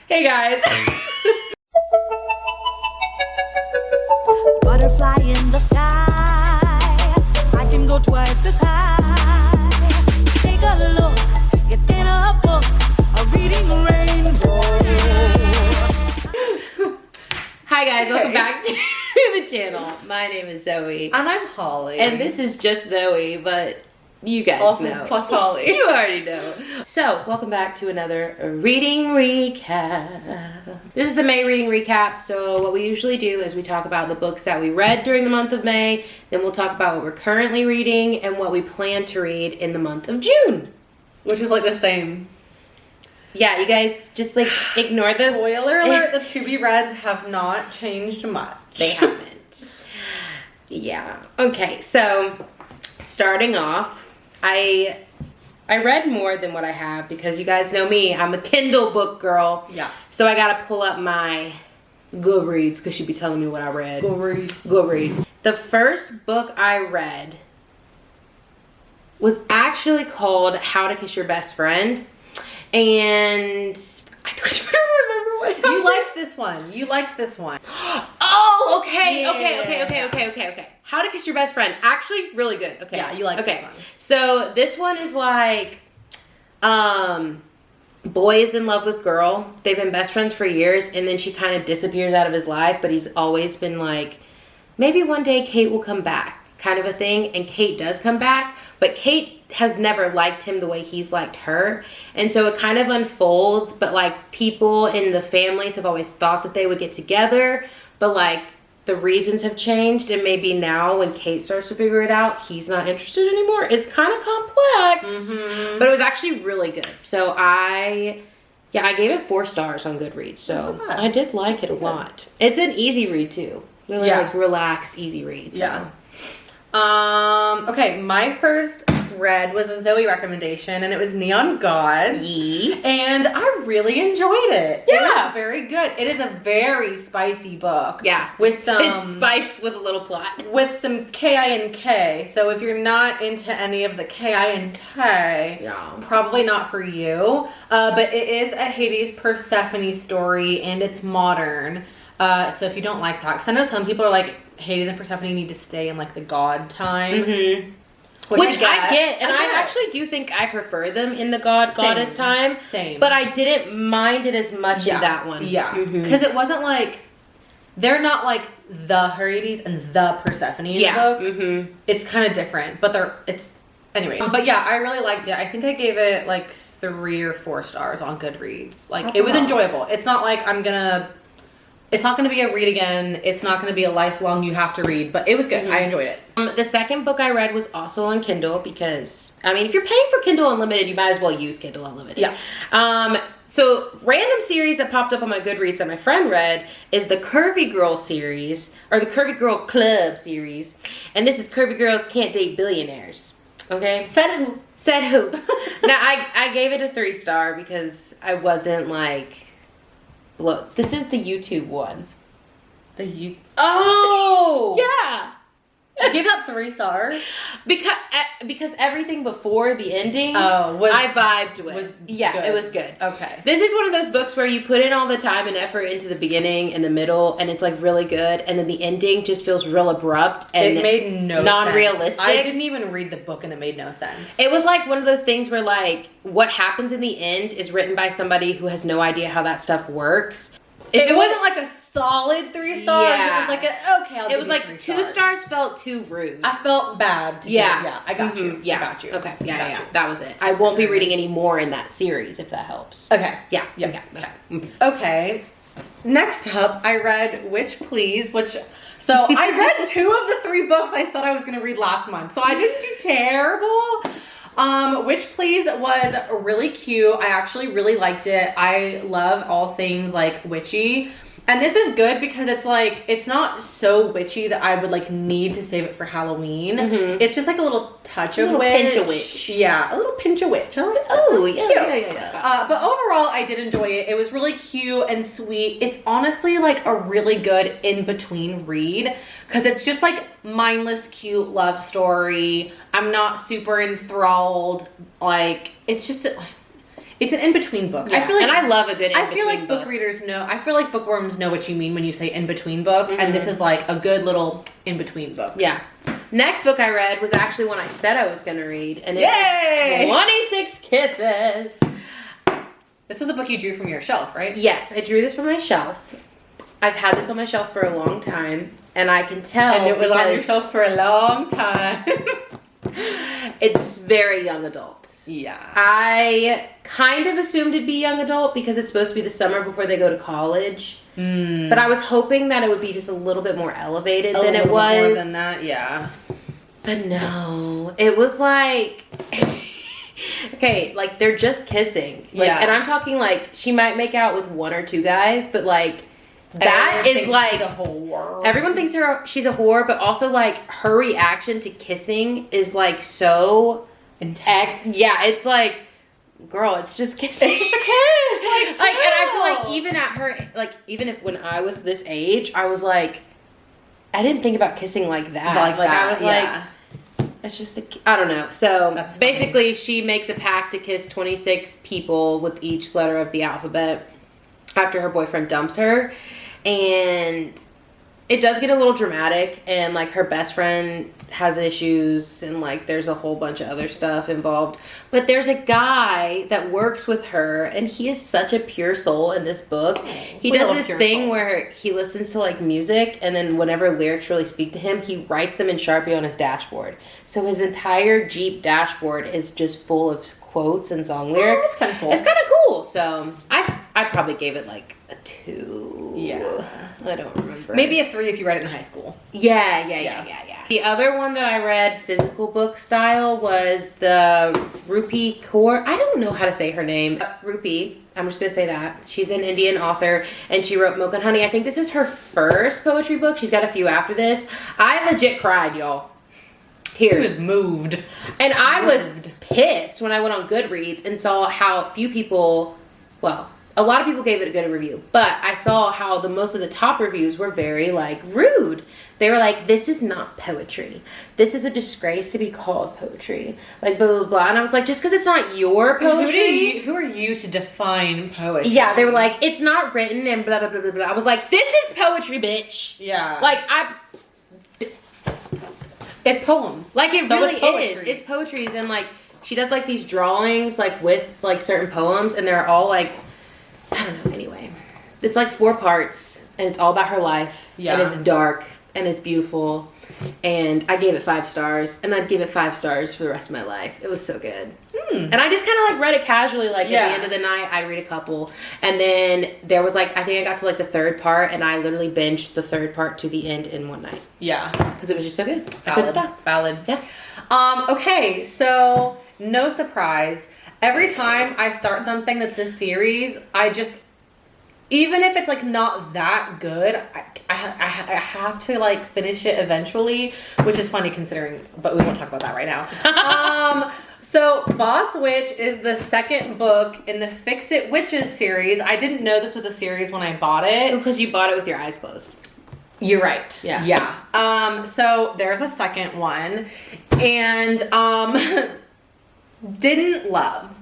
Hey guys. Butterfly in the sky, I can go twice as high. Take a look, it's in a book, a reading rainbow. Hi guys, welcome back to the channel. My name is Zoe. And I'm Holly. And this is just Zoe, but you guys also know. plus Holly. You already know. So, welcome back to another reading recap. This is the May reading recap. So, what we usually do is we talk about the books that we read during the month of May. Then we'll talk about what we're currently reading and what we plan to read in the month of June. Which is like the same. Yeah, you guys just like ignore the... Spoiler alert, the to-be-reads have not changed much. They haven't. Yeah. Okay, so starting off, I read more than what I have because you guys know me. I'm a Kindle book girl. Yeah. So I gotta pull up my Goodreads because she'd be telling me what I read. Goodreads. The first book I read was actually called How to Kiss Your Best Friend. And I don't even remember what happened. You liked this one. You liked this one. Oh, okay, Yeah. okay. How to Kiss Your Best Friend. Actually, really good. Okay. Yeah, you like this one. So this one is like, boy is in love with girl. They've been best friends for years, and then she kind of disappears out of his life, but he's always been like, maybe one day Kate will come back, kind of a thing. And Kate does come back, but Kate has never liked him the way he's liked her. And so it kind of unfolds, but like people in the families have always thought that they would get together, but like the reasons have changed, and maybe now when Kate starts to figure it out, he's not interested anymore. It's kind of complex, but it was actually really good. So I gave it 4 stars on Goodreads. So I did like it a lot. It's an easy read too. Really like relaxed, easy read. So. Yeah. Okay, my first read was a Zoe recommendation, and it was Neon Gods. And I really enjoyed it. Yeah. It was very good. It is a very spicy book. Yeah. With some... It's spice with a little plot. With some K-I-N-K. So if you're not into any of the K-I-N-K, probably not for you. But it is a Hades Persephone story, and it's modern. So if you don't like that, because I know some people are like, Hades and Persephone need to stay in like the god time. Mm-hmm. Which I get, and I actually do think I prefer them in the goddess time. Same. But I didn't mind it as much in that one. Yeah. Because it wasn't like, they're not like the Hades and the Persephone in the book. Mm-hmm. It's kind of different, but anyway. But yeah, I really liked it. I think I gave it like 3 or 4 stars on Goodreads. Like, it was enjoyable. It's not like it's not going to be a read again. It's not going to be a lifelong you have to read, but it was good. I enjoyed it. The second book I read was also on Kindle because, I mean, if you're paying for Kindle Unlimited, you might as well use Kindle Unlimited. Yeah. So, random series that popped up on my Goodreads that my friend read is the Curvy Girl series, or the Curvy Girl Club series. And this is Curvy Girls Can't Date Billionaires. Okay? Said who? Now, I gave it a 3-star because I wasn't like... Look, this is the YouTube one. Oh! Yeah! You gave that 3 stars? Because everything before the ending, I vibed with. It was good. Okay. This is one of those books where you put in all the time and effort into the beginning and the middle, and it's like really good, and then the ending just feels real abrupt and it made no non-realistic. sense. I didn't even read the book, and it made no sense. It was like one of those things where like what happens in the end is written by somebody who has no idea how that stuff works. It wasn't like a solid 3 stars. Yeah. It was like it was like 2 stars felt too rude. I felt bad. Yeah, I got you. Yeah, I got you. Okay, yeah. That was it. I won't be reading any more in that series if that helps. Okay. Yeah. Okay. Next up, I read Witch Please, so I read 2 of the 3 books I said I was going to read last month. So I didn't do terrible. Witch Please was really cute. I actually really liked it. I love all things like witchy. And this is good because it's like, it's not so witchy that I would like need to save it for Halloween. Mm-hmm. It's just like a little touch of witch. Pinch of witch. Yeah, a little pinch of witch. Yeah. But overall, I did enjoy it. It was really cute and sweet. It's honestly like a really good in-between read because it's just like mindless, cute love story. I'm not super enthralled. Like, it's just... It's an in-between book. Yeah. I feel like, and I love a good in-between I feel like book. book readers know. I feel like bookworms know what you mean when you say in-between book, and this is like a good little in-between book. Yeah. Next book I read was actually one I said I was going to read, and it Yay! was 26 Kisses. This was a book you drew from your shelf, right? Yes, I drew this from my shelf. I've had this on my shelf for a long time, and I can tell And it was on your because shelf for a long time. it's very young adult. Yeah. I kind of assumed it'd be young adult because it's supposed to be the summer before they go to college. But I was hoping that it would be just a little bit more elevated than it was. More than that, yeah. But no, it was like, okay, like they're just kissing. Like, Yeah. and I'm talking like she might make out with one or two guys, but like that Everyone is thinks like she's a whore. everyone thinks she's a whore, but also like her reaction to kissing is like so intense. Yeah, it's like, girl, it's just kissing. It's just a kiss. Like, and I feel like even at her, like, even if when I was this age, I was like, I didn't think about kissing like that. Like I was like, it's just I don't know. So That's funny. basically, she makes a pact to kiss 26 people with each letter of the alphabet after her boyfriend dumps her, and it does get a little dramatic, and like her best friend has issues, and like there's a whole bunch of other stuff involved. But there's a guy that works with her, and he is such a pure soul in this book. He We does love this pure thing soul. where he listens to like music, and then whenever lyrics really speak to him, he writes them in Sharpie on his dashboard. So his entire Jeep dashboard is just full of quotes and song lyrics. that's kinda cool. It's kind of cool. So I probably gave it like a 2. Yeah. I don't remember. Maybe a 3 if you read it in high school. Yeah. The other one that I read physical book style was the Rupi Kaur. I don't know how to say her name. Rupi. I'm just going to say that. She's an Indian author, and she wrote Milk and Honey. I think this is her first poetry book. She's got a few after this. I legit cried, y'all. He Tears. was moved. And I was Moved. pissed when I went on Goodreads and saw how few people, well, a lot of people gave it a good review, but I saw how most of the top reviews were very like rude. They were like, this is not poetry. This is a disgrace to be called poetry. Like blah, blah, blah. And I was like, just because it's not your poetry. Who are you to define poetry? Yeah, they were like, it's not written and blah, blah, blah, blah, blah. I was like, this is poetry, bitch. Yeah. Like, it's poems. Like it So really it's poetry. is. It's poetries, and like she does like these drawings like with like certain poems, and they're all like, I don't know. Anyway, it's like 4 parts, and it's all about her life. Yeah. And it's dark and it's beautiful, and I gave it 5 stars, and I'd give it 5 stars for the rest of my life. It was so good. And I just kind of like read it casually, like at the end of the night I'd read a couple, and then there was like I think I got to like the 3rd part, and I literally binged the 3rd part to the end in one night Yeah. because it was just so good. I Valid. couldn't stop. Valid. Yeah. Okay, so no surprise. Every time I start something that's a series, I just, even if it's like not that good, I have to like finish it eventually, which is funny considering, but we won't talk about that right now. So Boss Witch is the 2nd book in the Fix It Witches series. I didn't know this was a series when I bought it. Because you bought it with your eyes closed. You're right. Yeah. Yeah. So there's a 2nd one, and didn't love.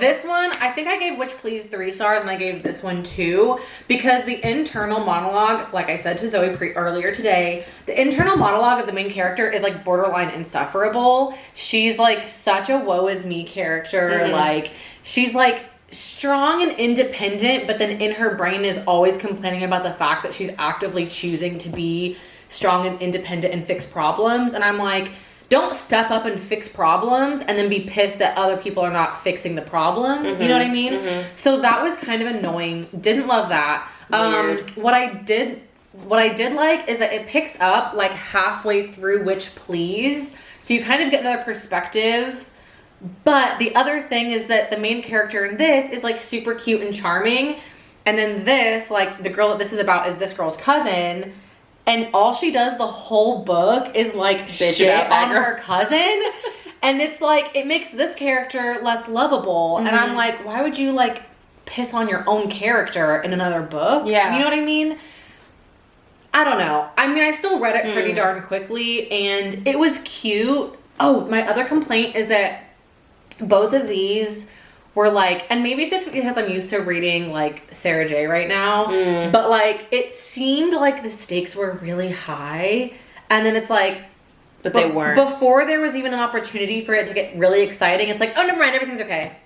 This one, I think I gave Witch Please 3 stars, and I gave this one 2 because the internal monologue, like I said to Zoe earlier today, the internal monologue of the main character is like borderline insufferable. She's like such a woe is me character. Like she's like strong and independent, but then in her brain is always complaining about the fact that she's actively choosing to be strong and independent and fix problems. And I'm like, don't step up and fix problems and then be pissed that other people are not fixing the problem. You know what I mean? So that was kind of annoying. Didn't love that. Weird. What I did like is that it picks up like halfway through Witch Please. So you kind of get another perspective. But the other thing is that the main character in this is like super cute and charming. And then this, like the girl that this is about is this girl's cousin. And all she does the whole book is like Bitch shit about that on girl. her cousin. And it's like, it makes this character less lovable. And I'm like, why would you like piss on your own character in another book? Yeah. You know what I mean? I don't know. I mean, I still read it pretty darn quickly, and it was cute. Oh, my other complaint is that both of these were like, and maybe it's just because I'm used to reading like Sarah J right now, but like it seemed like the stakes were really high, and then it's like, but they weren't. Before there was even an opportunity for it to get really exciting, it's like, oh, never mind, everything's okay.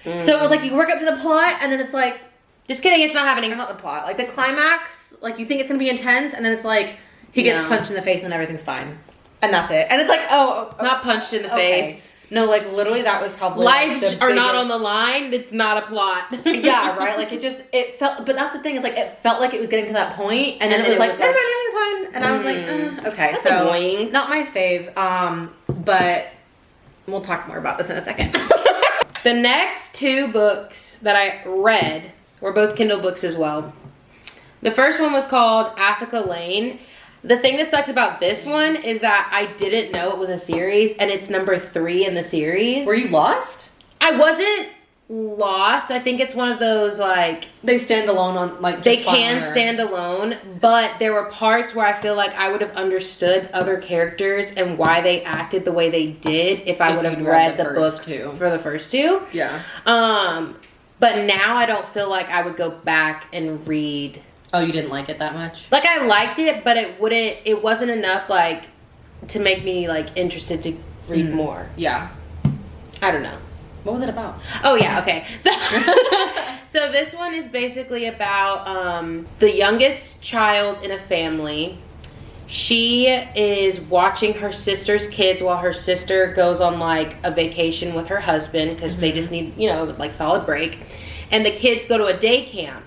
So it was like you work up to the plot, and then it's like, just kidding, it's not happening. Not the plot, like the climax, like you think it's gonna be intense, and then it's like he gets punched in the face and everything's fine, and that's it. And it's like, not punched in the face. No, like literally that was probably lives like, are not on the line. It's not a plot. Yeah, right. Like it felt, but that's the thing. It's like it felt like it was getting to that point, and then it was like everything's fine, and I was like, okay, that's so annoying. Not my fave. But we'll talk more about this in a second. The next 2 books that I read were both Kindle books as well. The first one was called Athica Lane. The thing that sucks about this one is that I didn't know it was a series, and it's number 3 in the series. Were you lost? I wasn't lost. I think it's one of those, like... They stand alone on, like, they can stand alone, but there were parts where I feel like I would have understood other characters and why they acted the way they did if I would have read the books for the first 2. Yeah. But now I don't feel like I would go back and read... Oh, you didn't like it that much? Like, I liked it, but it wasn't enough, like, to make me, like, interested to read more. Yeah. I don't know. What was it about? Oh, yeah, okay. So, so this one is basically about the youngest child in a family. She is watching her sister's kids while her sister goes on, like, a vacation with her husband because they just need, like, solid break. And the kids go to a day camp.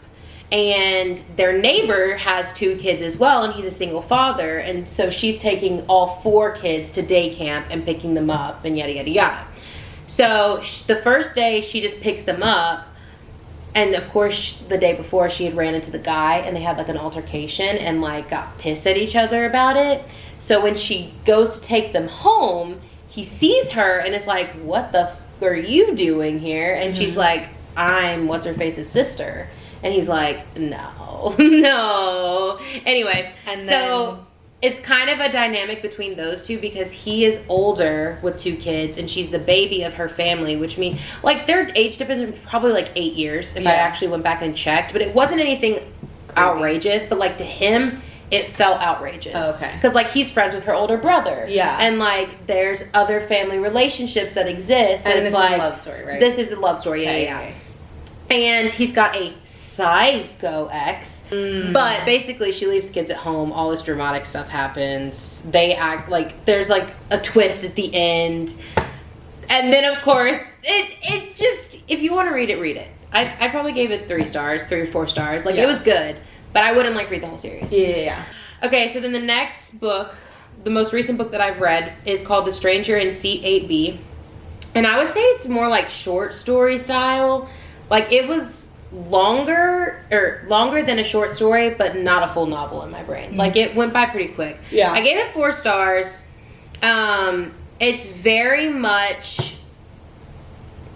And their neighbor has 2 kids as well, and he's a single father. And so she's taking all 4 kids to day camp and picking them up and yada, yada, yada. So the first day, she just picks them up. And, of course, the day before, she had ran into the guy, and they had, like, an altercation and, like, got pissed at each other about it. So when she goes to take them home, he sees her and is like, what the f*** are you doing here? And she's like, I'm what's-her-face's sister. And he's like, no, no. Anyway, and so it's kind of a dynamic between those 2 because he is older with 2 kids and she's the baby of her family, which means, like, their age difference is probably like 8 years if I actually went back and checked. But it wasn't anything outrageous, but, like, to him, it felt outrageous. Oh, okay. Because, like, he's friends with her older brother. Yeah. And, like, there's other family relationships that exist. And it's this like, is a love story, right? This is a love story, okay, yeah. Okay. And he's got a psycho ex. But basically, she leaves kids at home. All this dramatic stuff happens. They act like there's like a twist at the end. And then, of course, it's just, if you want to read it, read it. I probably gave it 3 stars, 3 or 4 stars. Like, it was good. But I wouldn't, like, read the whole series. Yeah. Okay, so then the next book, the most recent book that I've read, is called The Stranger in Seat 8B. And I would say it's more like short story style. Like, it was longer than a short story, but not a full novel in my brain. Like, it went by pretty quick. Yeah. I gave it 4 stars. It's very much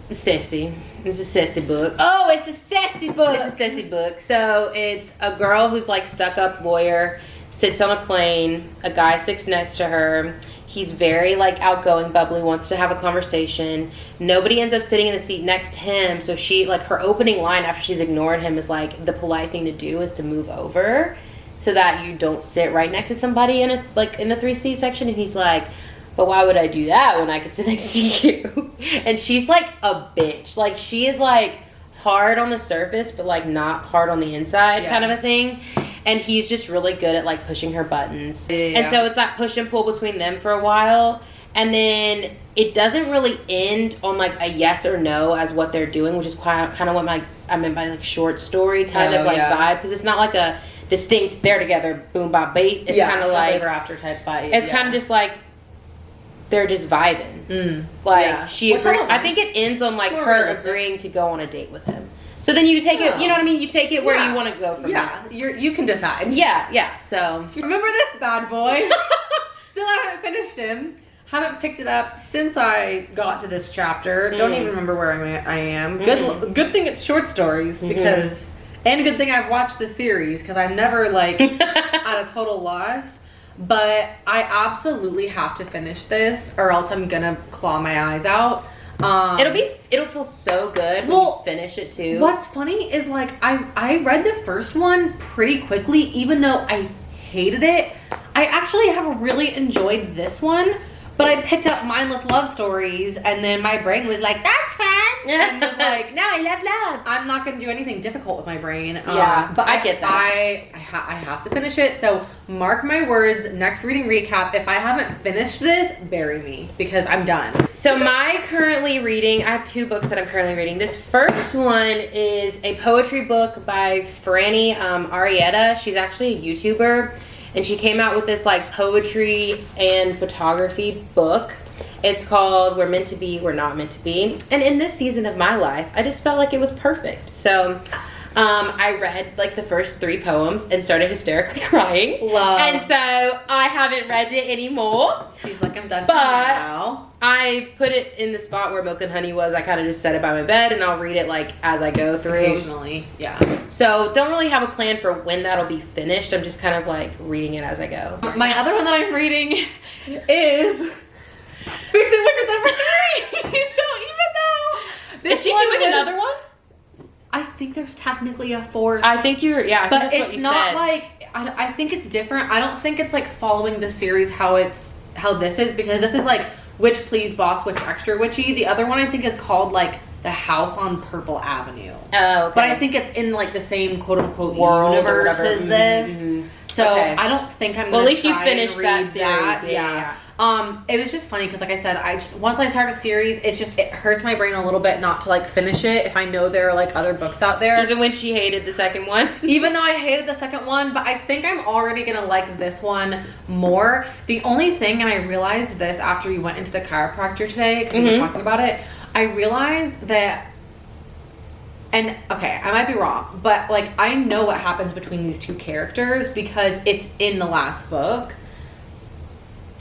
sissy. It's a sissy book. Oh, it's a sassy book. It's a sissy book. So it's a girl who's like stuck up lawyer, sits on a plane. A guy sits next to her. He's very, like, outgoing, bubbly, wants to have a conversation. Nobody ends up sitting in the seat next to him. So she, like, her opening line after she's ignored him is, like, the polite thing to do is to move over so that you don't sit right next to somebody in a, like, in the 3-seat section. And he's like, but why would I do that when I could sit next to you? And she's, like, a bitch. Like, she is, like, hard on the surface, but, like, not hard on the inside kind of a thing. And he's just really good at, like, pushing her buttons. Yeah. And so it's that push and pull between them for a while. And then it doesn't really end on, like, a yes or no as what they're doing, which is kind of what I meant by, like, short story kind of, like, vibe. Because it's not, like, a distinct, they're together, boom, bop, bait. It's kind of like... ever after type vibe. It's kind of just, like, they're just vibing. Like, she agreed. I think it ends on, like, her agreeing to go on a date with him. So then you take it, you know what I mean? You take it where you want to go from there. You can decide. Yeah, so. Remember this bad boy? Still haven't finished him. Haven't picked it up since I got to this chapter. Don't even remember where I am. Good thing it's short stories because, and good thing I've watched the series because I'm never, like, at a total loss. But I absolutely have to finish this or else I'm gonna claw my eyes out. It'll feel so good when you finish it too. What's funny is like I read the first one pretty quickly, even though I hated it. I actually have really enjoyed this one, but I picked up Mindless Love Stories, and then my brain was like, "That's fun," and was like, "No, I love love." I'm not going to do anything difficult with my brain. But I get that. I have to finish it. So mark my words. Next reading recap. If I haven't finished this, bury me because I'm done. So I have 2 books that I'm currently reading. This first one is a poetry book by Franny Arietta. She's actually a YouTuber, and she came out with this like poetry and photography book. It's called We're Meant to Be, We're Not Meant to Be. And in this season of my life, I just felt like it was perfect. So I read like the first 3 poems and started hysterically crying. Love. And so I haven't read it anymore. She's like, I'm done But now. I put it in the spot where Milk and Honey was. I kind of just set it by my bed, and I'll read it like as I go through. Occasionally, yeah. So don't really have a plan for when that'll be finished. I'm just kind of like reading it as I go. My other one that I'm reading is Fix It Witches Number 3. So even though Is she doing another one? I think there's technically a 4th. I think I think but that's it's what you not said. like I think it's different. I don't think it's like following the series how this is, because this is like Witch Please Boss Witch Extra Witchy. The other one I think is called like The House on Purple Avenue. Oh, okay. But I think it's in like the same quote unquote World or universe whatever. as this. Mm-hmm. So Okay. I don't think I'm. Well, gonna at least you try finished and read that series. Yeah. It was just funny because, like I said, once I start a series, it hurts my brain a little bit not to like finish it if I know there are like other books out there. Even when she hated the second one. Even though I hated the second one, but I think I'm already gonna like this one more. The only thing, and I realized this after we went into the chiropractor today because we were talking about it, I realized that. And okay, I might be wrong, but like I know what happens between these 2 characters because it's in the last book.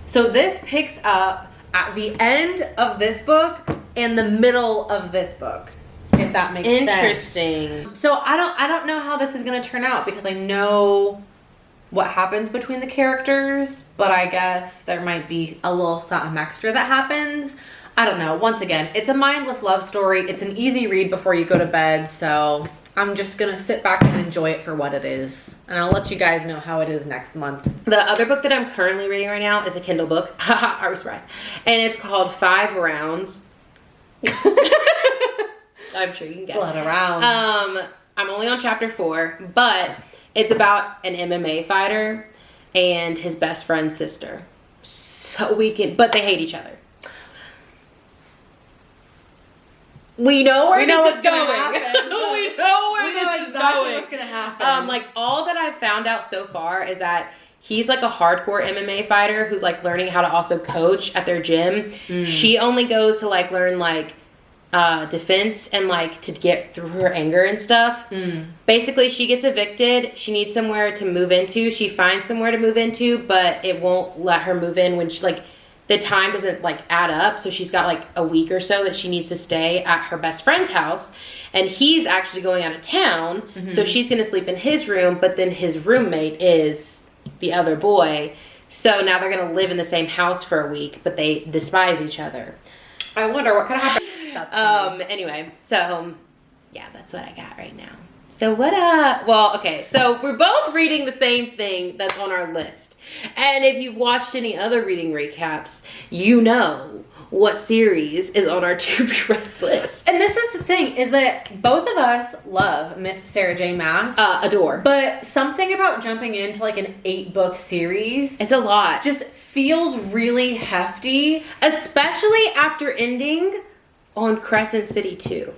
So this picks up at the end of this book and the middle of this book, if that makes sense. Interesting. So I don't know how this is going to turn out because I know what happens between the characters, but I guess there might be a little something extra that happens. I don't know. Once again, it's a mindless love story. It's an easy read before you go to bed, so I'm just going to sit back and enjoy it for what it is. And I'll let you guys know how it is next month. The other book that I'm currently reading right now is a Kindle book. Haha, I was surprised. And it's called 5 Rounds. I'm sure you can guess. It's a lot of rounds. I'm only on chapter 4, but it's about an MMA fighter and his best friend's sister. But they hate each other. We know where this is going. We know where this is going. What's gonna happen? Like all that I've found out so far is that he's like a hardcore MMA fighter who's like learning how to also coach at their gym. She only goes to like learn like defense and like to get through her anger and stuff. Basically, she gets evicted. She needs somewhere to move into. She finds somewhere to move into, but it won't let her move in when she like the time doesn't like add up. So she's got like a week or so that she needs to stay at her best friend's house, and he's actually going out of town. So she's gonna sleep in his room, but then his roommate is the other boy. So now they're gonna live in the same house for a week, but they despise each other. I wonder what could happen. That's funny. Anyway, so yeah, that's what I got right now. So well, okay, so we're both reading the same thing that's on our list. And if you've watched any other reading recaps, you know what series is on our to be read list. And this is the thing, is that both of us love Miss Sarah J. Maas. Adore. But something about jumping into like an 8-book series It's a lot. just feels really hefty. Especially after ending on Crescent City 2.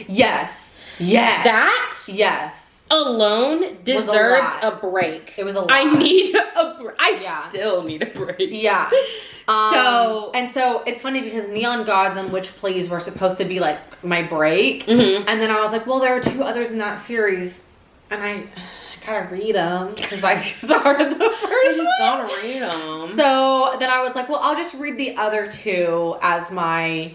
Yes. Yes. That Yes. alone deserves lot. a break. It was a lot. I need a break. I Yeah. still need a break. Yeah. So it's funny because Neon Gods and Witch Please were supposed to be like my break. Mhm. And then I was like, well, there are 2 others in that series. And I gotta read them because I started the first I just one. gotta read them. So then I was like, well, I'll just read the other 2 as my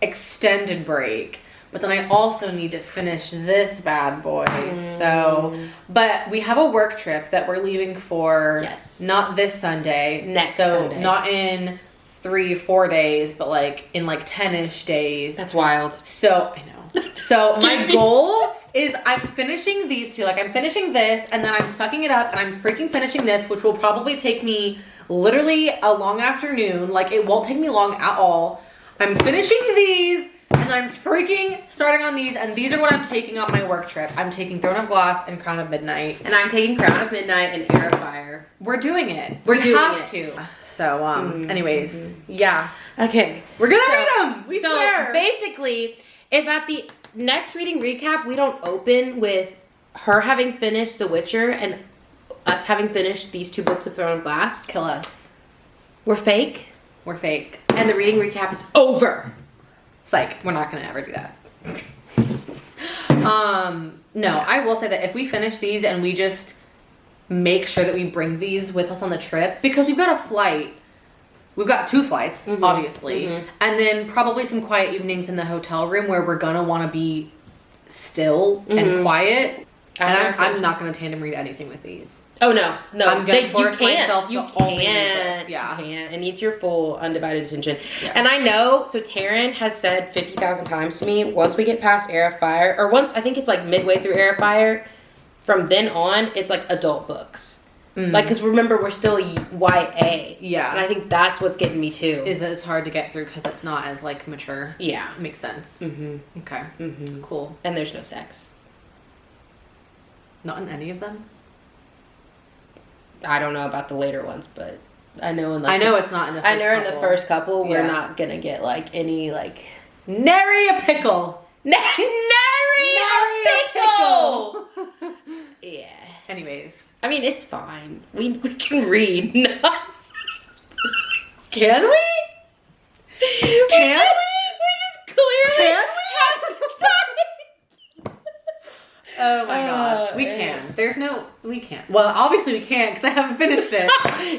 extended break. But then I also need to finish this bad boy. So, but we have a work trip that we're leaving for Yes. not this Sunday. Next so Sunday. not in 3-4 days, but like in like 10-ish days. That's wild. So I know. So my goal is I'm finishing these two. Like I'm finishing this and then I'm sucking it up and I'm freaking finishing this, which will probably take me literally a long afternoon. Like it won't take me long at all. I'm finishing these and then I'm freaking starting on these, and these are what I'm taking on my work trip. I'm taking Throne of Glass and Crown of Midnight. And I'm taking Crown of Midnight and Heir of Fire. We're doing it. We're doing have it. to. So, anyways, yeah. Okay. We're gonna read them. We swear. So basically, if at the next reading recap we don't open with her having finished The Witcher and us having finished these 2 books of Throne of Glass, Kill us. we're fake. We're fake. And the reading recap is over. Psych. We're not gonna ever do that. No, I will say that if we finish these and we just make sure that we bring these with us on the trip, because we've got a flight. We've got 2 flights, obviously. And then probably some quiet evenings in the hotel room where we're gonna wanna be still and quiet. And I'm not gonna tandem read anything with these. Oh no, I'm gonna force myself to you only read can't, this. Yeah. you can't. It needs your full undivided attention. Yeah. And I know, so Taryn has said 50,000 times to me, once we get past Heir of Fire, or once, I think it's like midway through Heir of Fire, from then on, it's like adult books. Like, because remember, we're still YA. Yeah. And I think that's what's getting me too. Is that it's hard to get through because it's not as like mature. Yeah. Makes sense. Okay. Cool. And there's no sex. Not in any of them? I don't know about the later ones, but I know in I know it's not in the first I know in the couple. first couple, we're Yeah. not gonna get like any like Nary a pickle. Nary a pickle. Yeah. Anyways. I mean, it's fine. We can read. Can we? Can we? We just clearly Can have time. Oh my god. We can. We can't. Well, obviously we can't because I haven't finished it.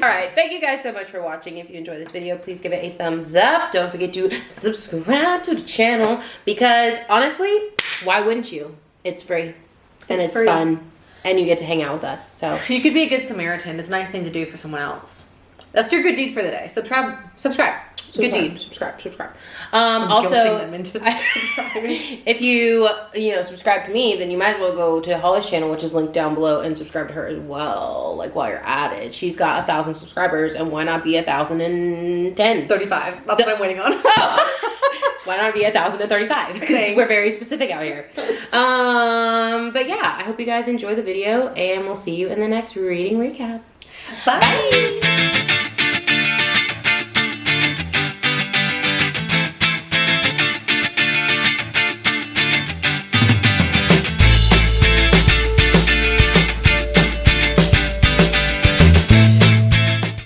All right. Thank you guys so much for watching. If you enjoyed this video, please give it a thumbs up. Don't forget to subscribe to the channel because honestly, why wouldn't you? It's free. And it's free. fun. And you get to hang out with us. So You could be a good Samaritan. It's a nice thing to do for someone else. That's your good deed for the day. Subscribe. Good deed. Subscribe. Guilting Also, them into subscribing. if you subscribe to me, then you might as well go to Holly's channel, which is linked down below, and subscribe to her as well. Like while you're at it, she's got 1,000 subscribers, and why not be 1,010? 35. That's what I'm waiting on. Why not be 1,035? Because Thanks. we're very specific out here. But yeah, I hope you guys enjoy the video, and we'll see you in the next reading recap. Bye.